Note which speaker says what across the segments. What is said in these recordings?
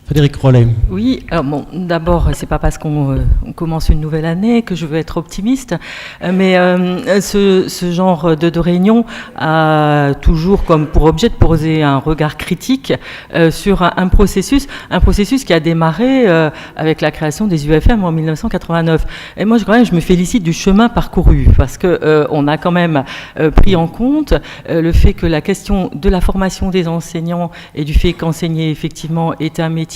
Speaker 1: Frédéric Rollet.
Speaker 2: Oui, bon, d'abord, c'est pas parce qu'on commence une nouvelle année que je veux être optimiste, mais ce genre de réunion a toujours comme pour objet de poser un regard critique sur un processus qui a démarré avec la création des UFM en 1989. Et moi, je me félicite du chemin parcouru, parce que on a quand même pris en compte le fait que la question de la formation des enseignants et du fait qu'enseigner effectivement est un métier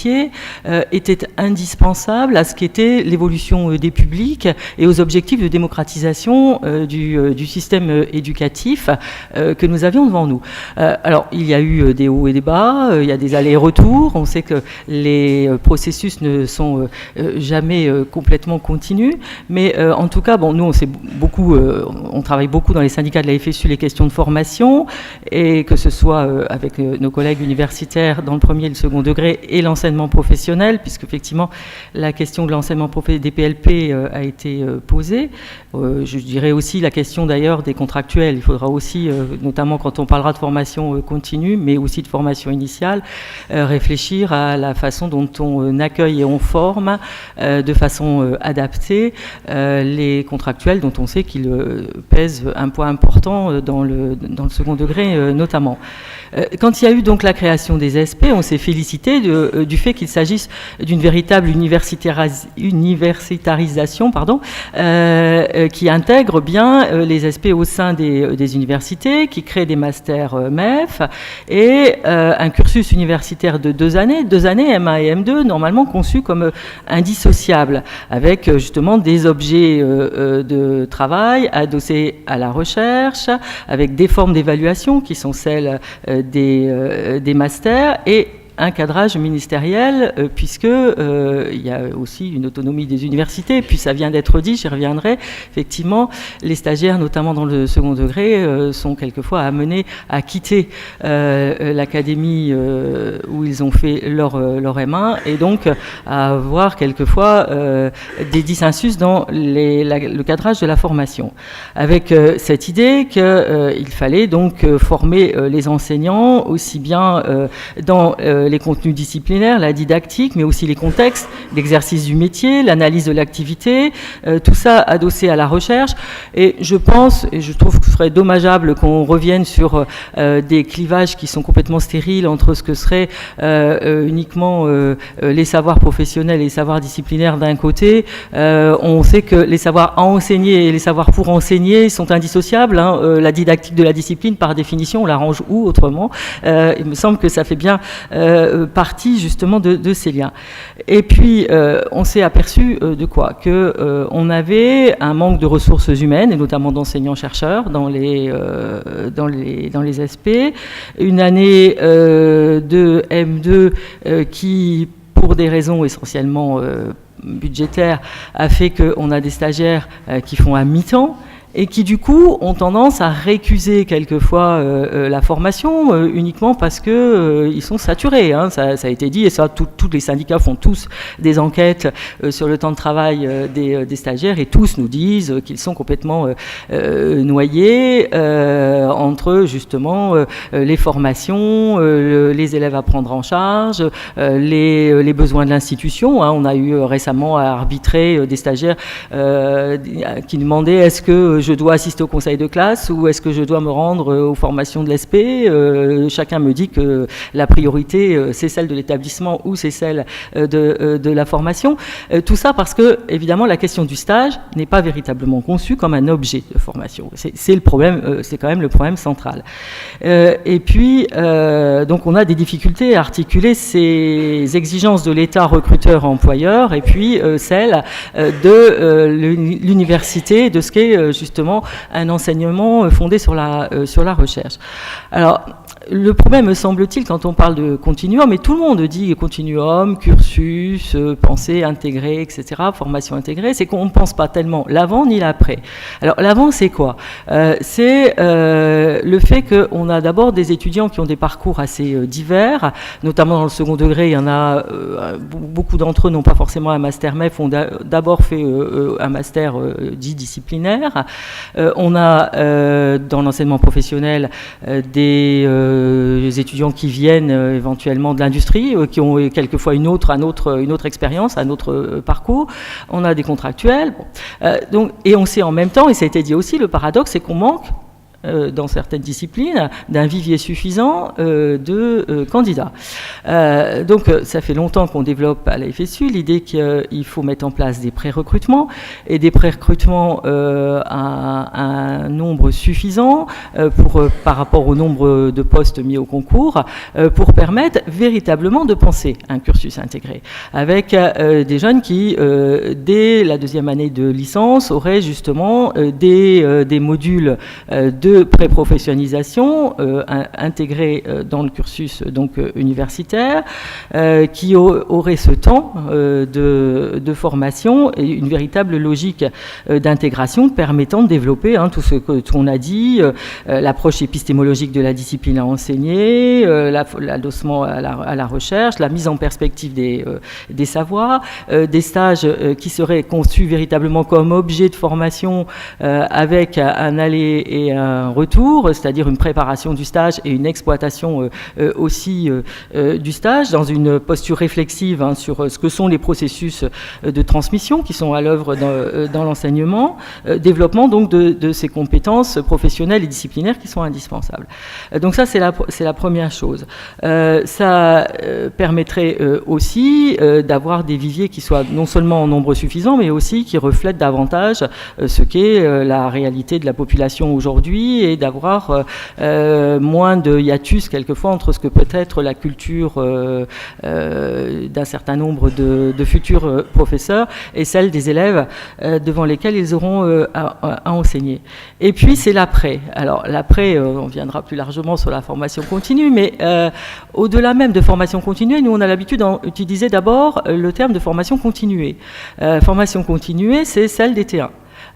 Speaker 2: était indispensable à ce qu'était l'évolution des publics et aux objectifs de démocratisation du système éducatif que nous avions devant nous. Alors, il y a eu des hauts et des bas, il y a des allers-retours, on sait que les processus ne sont jamais complètement continus, mais en tout cas, bon, nous, on travaille beaucoup dans les syndicats de la FSU les questions de formation, et que ce soit avec nos collègues universitaires dans le premier et le second degré et l'enseignement professionnel, puisque effectivement la question de l'enseignement des PLP a été posée. Je dirais aussi la question d'ailleurs des contractuels. Il faudra aussi, notamment quand on parlera de formation continue, mais aussi de formation initiale, réfléchir à la façon dont on accueille et on forme de façon adaptée les contractuels, dont on sait qu'ils pèsent un poids important dans le second degré notamment. Quand il y a eu donc la création des SP, on s'est félicité du fait qu'il s'agisse d'une véritable universitarisation qui intègre bien les SP au sein des universités, qui crée des masters MEF et un cursus universitaire de 2 années, M1 et M2, normalement conçus comme indissociables, avec justement des objets de travail adossés à la recherche, avec des formes d'évaluation qui sont celles des masters et un cadrage ministériel, puisque il y a aussi une autonomie des universités, puis ça vient d'être dit, j'y reviendrai, effectivement, les stagiaires, notamment dans le second degré, sont quelquefois amenés à quitter l'académie où ils ont fait leur M1, et donc à avoir quelquefois des dissensus dans le cadrage de la formation, avec cette idée qu'il fallait donc former les enseignants aussi bien dans les contenus disciplinaires, la didactique, mais aussi les contextes, l'exercice du métier, l'analyse de l'activité, tout ça adossé à la recherche. Et je pense, et je trouve que ce serait dommageable qu'on revienne sur des clivages qui sont complètement stériles entre ce que seraient uniquement les savoirs professionnels et les savoirs disciplinaires d'un côté. On sait que les savoirs à enseigner et les savoirs pour enseigner sont indissociables. La didactique de la discipline, par définition, on l'arrange où autrement. Il me semble que ça fait bien partie justement de ces liens. Et puis on s'est aperçu de quoi ? Que on avait un manque de ressources humaines et notamment d'enseignants-chercheurs dans les SP, une année de M2 qui, pour des raisons essentiellement budgétaires, a fait qu'on a des stagiaires qui font à mi-temps et qui du coup ont tendance à récuser quelquefois la formation uniquement parce que ils sont saturés. Ça a été dit, et ça tous les syndicats font tous des enquêtes sur le temps de travail des stagiaires, et tous nous disent qu'ils sont complètement noyés entre justement les formations, les élèves à prendre en charge, les besoins de l'institution. On a eu récemment à arbitrer des stagiaires qui demandaient est-ce que je dois assister au conseil de classe ou est-ce que je dois me rendre aux formations de l'ESP. Chacun me dit que la priorité, c'est celle de l'établissement ou c'est celle de la formation. Tout ça parce que, évidemment, la question du stage n'est pas véritablement conçue comme un objet de formation. C'est le problème, c'est quand même le problème central. Et puis, donc, on a des difficultés à articuler ces exigences de l'État recruteur-employeur et puis celles de l'université, de ce qu'est justement un enseignement fondé sur la recherche. Alors, le problème, me semble-t-il, quand on parle de continuum, et tout le monde dit continuum, cursus, pensée intégrée, etc., formation intégrée, c'est qu'on ne pense pas tellement l'avant ni l'après. Alors, l'avant, c'est quoi ? C'est le fait qu'on a d'abord des étudiants qui ont des parcours assez divers, notamment dans le second degré, il y en a, beaucoup d'entre eux n'ont pas forcément un master MEF, ont d'abord fait un master dit disciplinaire. On a, dans l'enseignement professionnel, des les étudiants qui viennent éventuellement de l'industrie, qui ont quelquefois une autre expérience, un autre parcours. On a des contractuels. Bon. Et on sait en même temps, et ça a été dit aussi, le paradoxe, c'est qu'on manque dans certaines disciplines, d'un vivier suffisant de candidats. Donc, ça fait longtemps qu'on développe à la FSU l'idée qu'il faut mettre en place des pré-recrutements, et des pré-recrutements à un nombre suffisant par rapport au nombre de postes mis au concours, pour permettre véritablement de penser un cursus intégré, avec des jeunes qui, dès la deuxième année de licence, auraient justement des modules de pré-professionnalisation intégrés dans le cursus universitaire, qui aurait ce temps de formation et une véritable logique d'intégration permettant de développer tout ce qu'on a dit, l'approche épistémologique de la discipline à enseigner, l'adossement à la recherche, la mise en perspective des savoirs, des stages qui seraient conçus véritablement comme objet de formation, avec un aller et un retour, c'est-à-dire une préparation du stage et une exploitation aussi du stage, dans une posture réflexive sur ce que sont les processus de transmission qui sont à l'œuvre dans l'enseignement, développement donc de ces compétences professionnelles et disciplinaires qui sont indispensables. Donc ça, c'est la première chose. Ça permettrait aussi d'avoir des viviers qui soient non seulement en nombre suffisant, mais aussi qui reflètent davantage ce qu'est la réalité de la population aujourd'hui, et d'avoir moins de hiatus quelquefois entre ce que peut être la culture d'un certain nombre de futurs professeurs et celle des élèves devant lesquels ils auront à enseigner. Et puis c'est l'après. Alors l'après, on viendra plus largement sur la formation continue, mais au-delà même de formation continue, nous on a l'habitude d'utiliser d'abord le terme de formation continuée. Formation continuée, c'est celle des T1.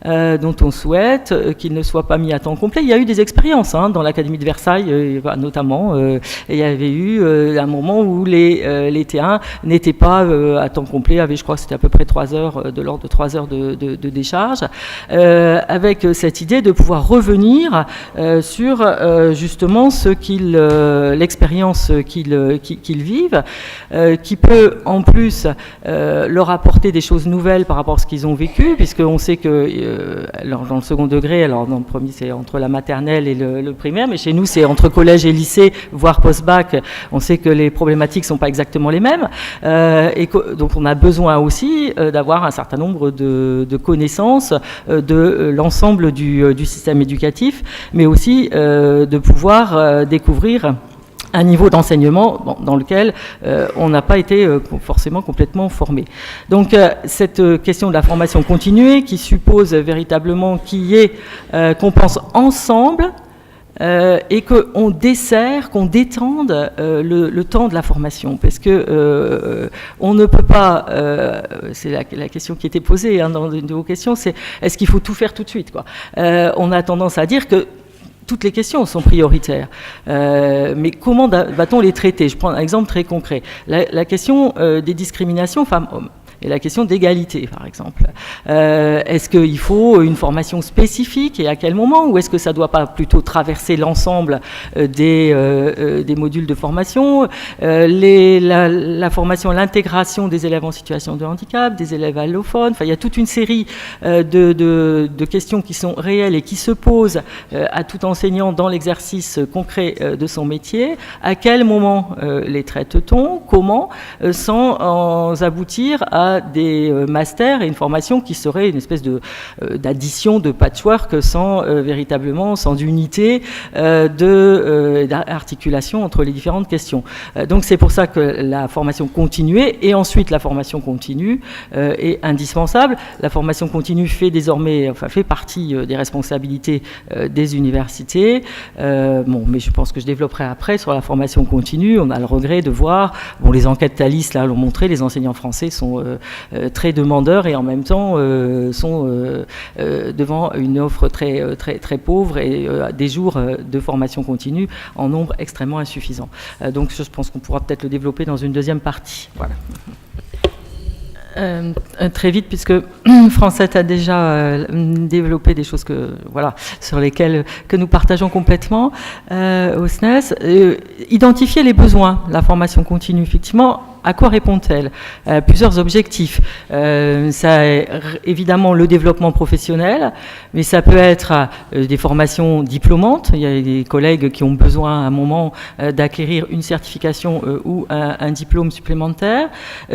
Speaker 2: Dont on souhaite qu'il ne soit pas mis à temps complet. Il y a eu des expériences dans l'Académie de Versailles, notamment. Et il y avait eu un moment où les T1 n'étaient pas à temps complet, je crois que c'était à peu près 3 heures, de l'ordre de 3 heures de décharge, avec cette idée de pouvoir revenir sur justement l'expérience qu'ils vivent, qui peut en plus leur apporter des choses nouvelles par rapport à ce qu'ils ont vécu, puisqu'on sait que alors dans le second degré, alors dans le premier c'est entre la maternelle et le primaire, mais chez nous c'est entre collège et lycée, voire post-bac. On sait que les problématiques sont pas exactement les mêmes, donc on a besoin aussi d'avoir un certain nombre de connaissances de l'ensemble du système éducatif, mais aussi de pouvoir découvrir un niveau d'enseignement dans lequel on n'a pas été forcément complètement formé. Donc cette question de la formation continuée qui suppose véritablement qu'on pense ensemble et qu'on dessert, qu'on détende le temps de la formation, parce que on ne peut pas, c'est la question qui était posée dans une de vos questions, c'est est-ce qu'il faut tout faire tout de suite, quoi. On a tendance à dire que toutes les questions sont prioritaires. Mais comment va-t-on les traiter ? Je prends un exemple très concret. La question des discriminations femmes-hommes. Et la question d'égalité, par exemple. Est-ce qu'il faut une formation spécifique et à quel moment ? Ou est-ce que ça ne doit pas plutôt traverser l'ensemble des modules de formation, la formation, l'intégration des élèves en situation de handicap, des élèves allophones. Enfin, il y a toute une série de questions qui sont réelles et qui se posent à tout enseignant dans l'exercice concret de son métier. À quel moment les traite-t-on ? Comment ? Sans aboutir à des masters et une formation qui serait une espèce d'addition, de patchwork sans unité d'articulation entre les différentes questions. Donc c'est pour ça que la formation continuée et ensuite la formation continue est indispensable. La formation continue fait partie des responsabilités des universités. Mais je pense que je développerai après sur la formation continue. On a le regret de voir, les enquêtes Thalys là l'ont montré, les enseignants français sont très demandeurs et en même temps sont devant une offre très, très, très pauvre et des jours de formation continue en nombre extrêmement insuffisant. Donc je pense qu'on pourra peut-être le développer dans une deuxième partie. Voilà. Très vite, puisque Francette a déjà développé des choses sur lesquelles que nous partageons complètement au SNES. Identifier les besoins, la formation continue, effectivement. À quoi répond-elle? Plusieurs objectifs. Évidemment, le développement professionnel, mais ça peut être des formations diplômantes. Il y a des collègues qui ont besoin à un moment d'acquérir une certification ou un diplôme supplémentaire.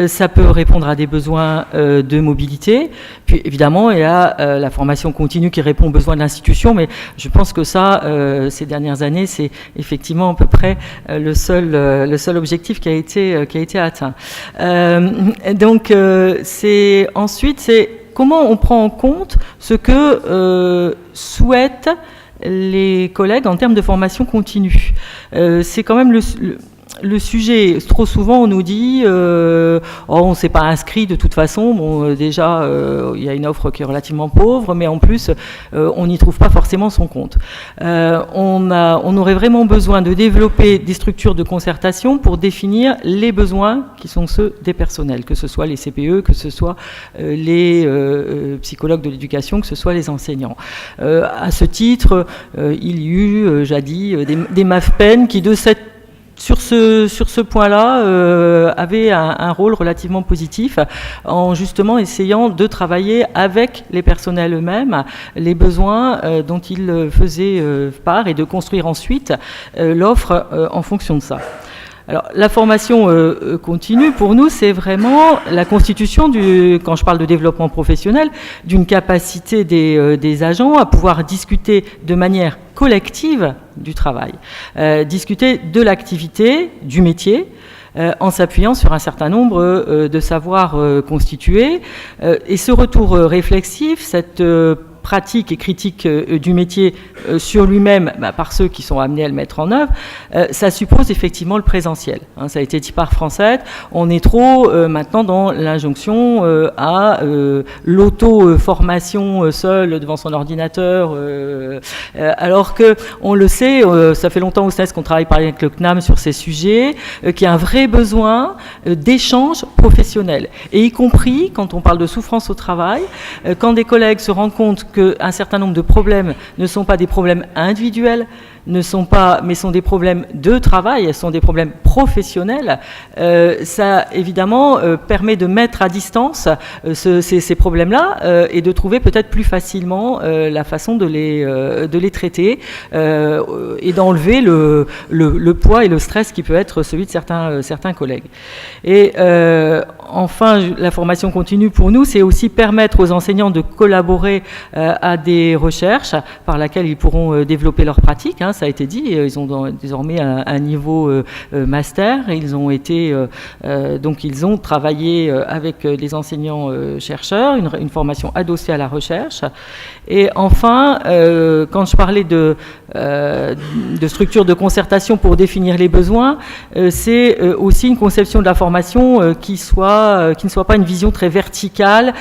Speaker 2: Ça peut répondre à des besoins de mobilité. Puis évidemment, il y a la formation continue qui répond aux besoins de l'institution, mais je pense que ça, ces dernières années, c'est effectivement à peu près le seul objectif qui a été atteint. Ensuite, c'est comment on prend en compte ce que souhaitent les collègues en termes de formation continue. C'est quand même le sujet. Trop souvent, on nous dit on ne s'est pas inscrit de toute façon. Bon, déjà, il y a une offre qui est relativement pauvre, mais en plus, on n'y trouve pas forcément son compte. On aurait vraiment besoin de développer des structures de concertation pour définir les besoins qui sont ceux des personnels, que ce soit les CPE, que ce soit les psychologues de l'éducation, que ce soit les enseignants. À ce titre, il y eut jadis des MAFPEN qui, sur ce point-là, avait un rôle relativement positif en justement essayant de travailler avec les personnels eux-mêmes les besoins dont ils faisaient part et de construire ensuite l'offre en fonction de ça. Alors, la formation continue, pour nous, c'est vraiment la constitution quand je parle de développement professionnel, d'une capacité des agents à pouvoir discuter de manière collective du travail, discuter de l'activité, du métier, en s'appuyant sur un certain nombre de savoirs constitués. Et ce retour réflexif, cette pratique et critique du métier sur lui-même par ceux qui sont amenés à le mettre en œuvre, ça suppose effectivement le présentiel. Ça a été dit par Francette, on est trop maintenant dans l'injonction à l'auto-formation seule devant son ordinateur, alors que on le sait, ça fait longtemps au SNES qu'on travaille par exemple avec le CNAM sur ces sujets, qu'il y a un vrai besoin d'échange professionnel, et y compris quand on parle de souffrance au travail, quand des collègues se rendent compte qu'un certain nombre de problèmes ne sont pas des problèmes individuels, mais sont des problèmes de travail, sont des problèmes professionnels, ça évidemment permet de mettre à distance ces problèmes-là et de trouver peut-être plus facilement la façon de les traiter et d'enlever le poids et le stress qui peut être celui de certains collègues. Et enfin, la formation continue pour nous, c'est aussi permettre aux enseignants de collaborer à des recherches par lesquelles ils pourront développer leur pratique. Ça a été dit, ils ont désormais un niveau master. Ils ont travaillé avec les enseignants chercheurs, une formation adossée à la recherche. Et enfin, quand je parlais de structures de concertation pour définir les besoins, c'est aussi une conception de la formation qui ne soit pas une vision très verticale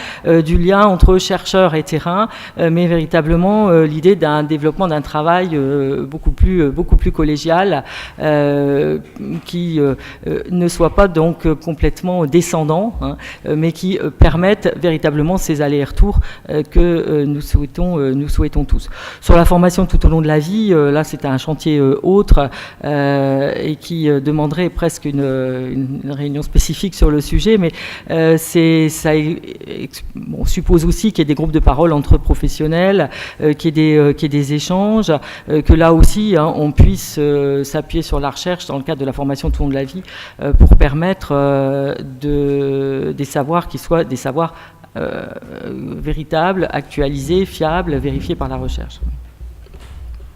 Speaker 2: du lien entre chercheurs et terrain, mais véritablement l'idée d'un développement d'un travail beaucoup plus collégial, qui ne soit pas donc complètement descendant, mais qui permette véritablement ces allers-retours que nous souhaitons tous. Sur la formation tout au long de la vie, là c'est un chantier autre et qui demanderait presque une réunion spécifique sur le sujet, mais on suppose aussi qu'il y ait des groupes de parole entre professionnels, qu'il y ait des échanges, que là aussi on puisse s'appuyer sur la recherche dans le cadre de la formation tout au long de la vie pour permettre des savoirs qui soient des savoirs véritables, actualisés, fiables, vérifiés par la recherche.